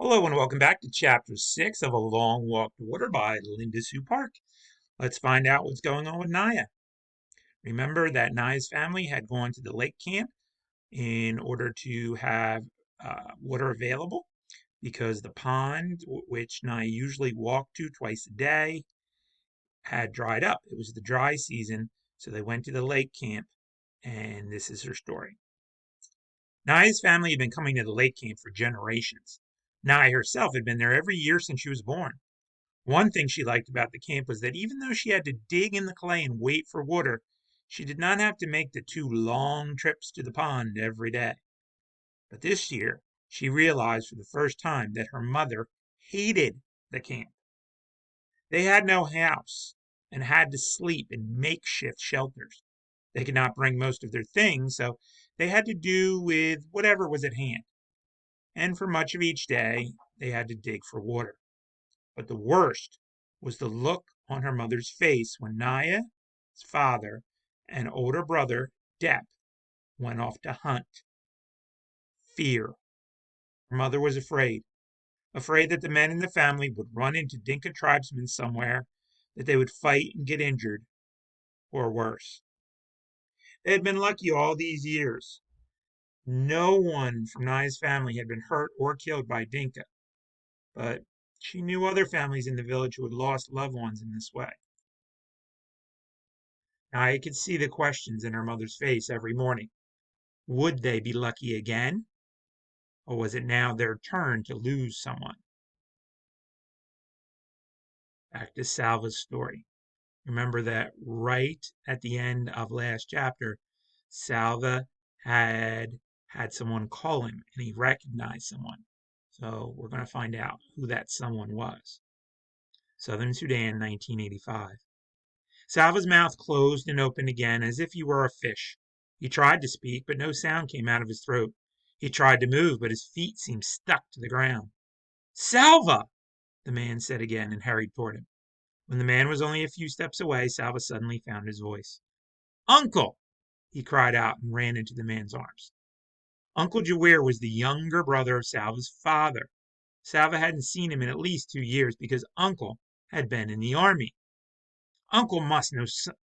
Hello and welcome back to Chapter 6 of A Long Walk to Water by Linda Sue Park. Let's find out what's going on with Naya. Remember that Naya's family had gone to the lake camp in order to have water available because the pond, which Naya usually walked to twice a day, had dried up. It was the dry season, so they went to the lake camp, and this is her story. Naya's family had been coming to the lake camp for generations. Naya herself had been there every year since she was born. One thing she liked about the camp was that even though she had to dig in the clay and wait for water, she did not have to make the two long trips to the pond every day. But this year, she realized for the first time that her mother hated the camp. They had no house and had to sleep in makeshift shelters. They could not bring most of their things, so they had to do with whatever was at hand. And for much of each day, they had to dig for water. But the worst was the look on her mother's face when Naya's father and older brother, Depp, went off to hunt. Fear. Her mother was afraid that the men in the family would run into Dinka tribesmen somewhere, that they would fight and get injured, or worse. They had been lucky all these years. No one from Naya's family had been hurt or killed by Dinka, but she knew other families in the village who had lost loved ones in this way. Naya could see the questions in her mother's face every morning. Would they be lucky again? Or was it now their turn to lose someone? Back to Salva's story. Remember that right at the end of last chapter, Salva had someone call him and he recognized someone. So we're going to find out who that someone was. Southern Sudan, 1985. Salva's mouth closed and opened again as if he were a fish. He tried to speak, but no sound came out of his throat. He tried to move, but his feet seemed stuck to the ground. Salva! The man said again and hurried toward him. When the man was only a few steps away, Salva suddenly found his voice. Uncle! He cried out and ran into the man's arms. Uncle Jawir was the younger brother of Salva's father. Salva hadn't seen him in at least 2 years because Uncle had been in the army. Uncle must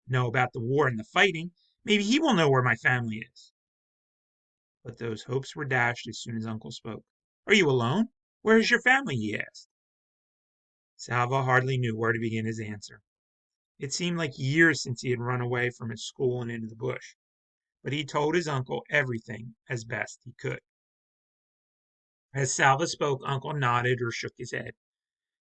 know about the war and the fighting. Maybe he will know where my family is. But those hopes were dashed as soon as Uncle spoke. Are you alone? Where is your family? He asked. Salva hardly knew where to begin his answer. It seemed like years since he had run away from his school and into the bush. But he told his uncle everything as best he could. As Salva spoke, Uncle nodded or shook his head.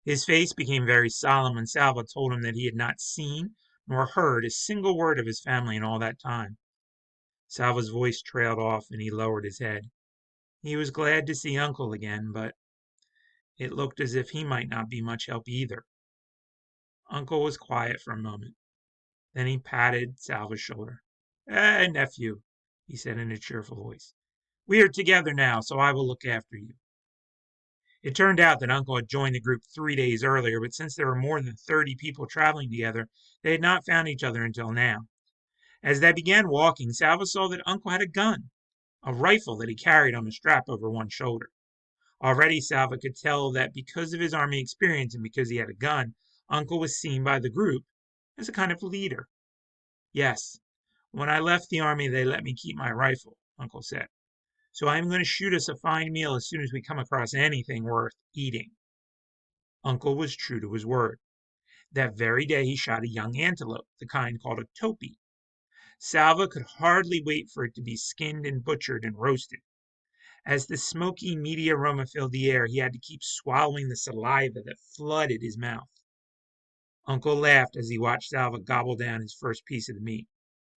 His face became very solemn when Salva told him that he had not seen nor heard a single word of his family in all that time. Salva's voice trailed off and he lowered his head. He was glad to see Uncle again, but it looked as if he might not be much help either. Uncle was quiet for a moment. Then he patted Salva's shoulder. Nephew, he said in a cheerful voice. We are together now, so I will look after you. It turned out that Uncle had joined the group 3 days earlier, but since there were more than 30 people traveling together, they had not found each other until now. As they began walking, Salva saw that Uncle had a gun, a rifle that he carried on a strap over one shoulder. Already Salva could tell that because of his army experience and because he had a gun, Uncle was seen by the group as a kind of leader. Yes, when I left the army, they let me keep my rifle, Uncle said. So I am going to shoot us a fine meal as soon as we come across anything worth eating. Uncle was true to his word. That very day he shot a young antelope, the kind called a topi. Salva could hardly wait for it to be skinned and butchered and roasted. As the smoky, meaty aroma filled the air, he had to keep swallowing the saliva that flooded his mouth. Uncle laughed as he watched Salva gobble down his first piece of the meat.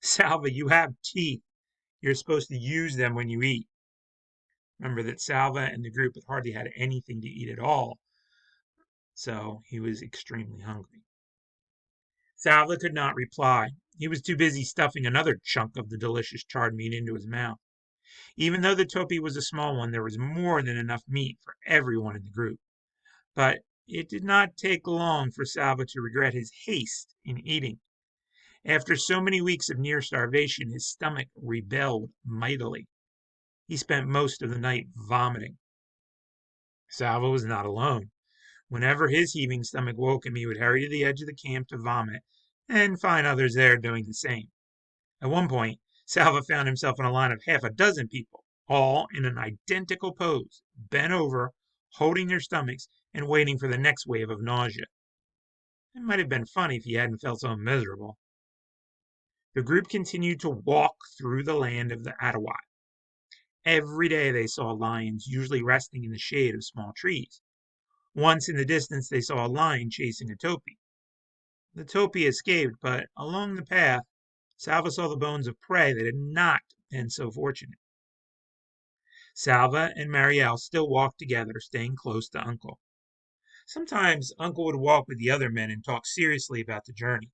Salva, you have teeth. You're supposed to use them when you eat. Remember that Salva and the group had hardly had anything to eat at all, so he was extremely hungry. Salva could not reply. He was too busy stuffing another chunk of the delicious charred meat into his mouth. Even though the topi was a small one, there was more than enough meat for everyone in the group. But it did not take long for Salva to regret his haste in eating. After so many weeks of near starvation, his stomach rebelled mightily. He spent most of the night vomiting. Salva was not alone. Whenever his heaving stomach woke him, he would hurry to the edge of the camp to vomit and find others there doing the same. At one point, Salva found himself in a line of half a dozen people, all in an identical pose, bent over, holding their stomachs, and waiting for the next wave of nausea. It might have been funny if he hadn't felt so miserable. The group continued to walk through the land of the Ottawa. Every day they saw lions, usually resting in the shade of small trees. Once in the distance they saw a lion chasing a topi. The topi escaped, but along the path, Salva saw the bones of prey that had not been so fortunate. Salva and Marielle still walked together, staying close to Uncle. Sometimes Uncle would walk with the other men and talk seriously about the journey.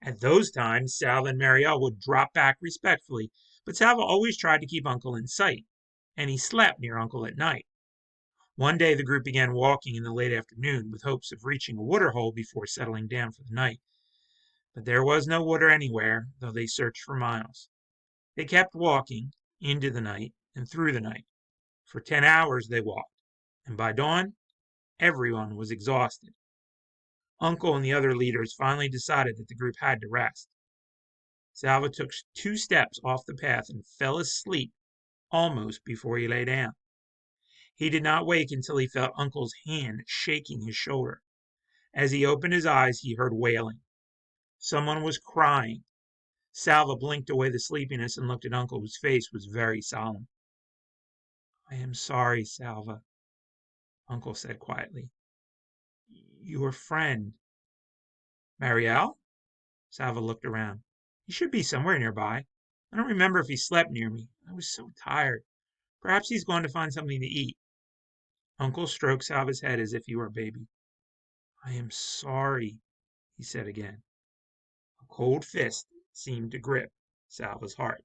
At those times, Salva and Marielle would drop back respectfully, but Salva always tried to keep Uncle in sight, and he slept near Uncle at night. One day the group began walking in the late afternoon with hopes of reaching a water hole before settling down for the night. But there was no water anywhere, though they searched for miles. They kept walking into the night and through the night. For 10 hours they walked, and by dawn, everyone was exhausted. Uncle and the other leaders finally decided that the group had to rest. Salva took 2 steps off the path and fell asleep almost before he lay down. He did not wake until he felt Uncle's hand shaking his shoulder. As he opened his eyes, he heard wailing. Someone was crying. Salva blinked away the sleepiness and looked at Uncle, whose face was very solemn. "I am sorry, Salva," Uncle said quietly. "Your friend." "Marielle?" Salva looked around. "He should be somewhere nearby. I don't remember if he slept near me. I was so tired. Perhaps he's gone to find something to eat." Uncle stroked Salva's head as if he were a baby. "I am sorry," he said again. A cold fist seemed to grip Salva's heart.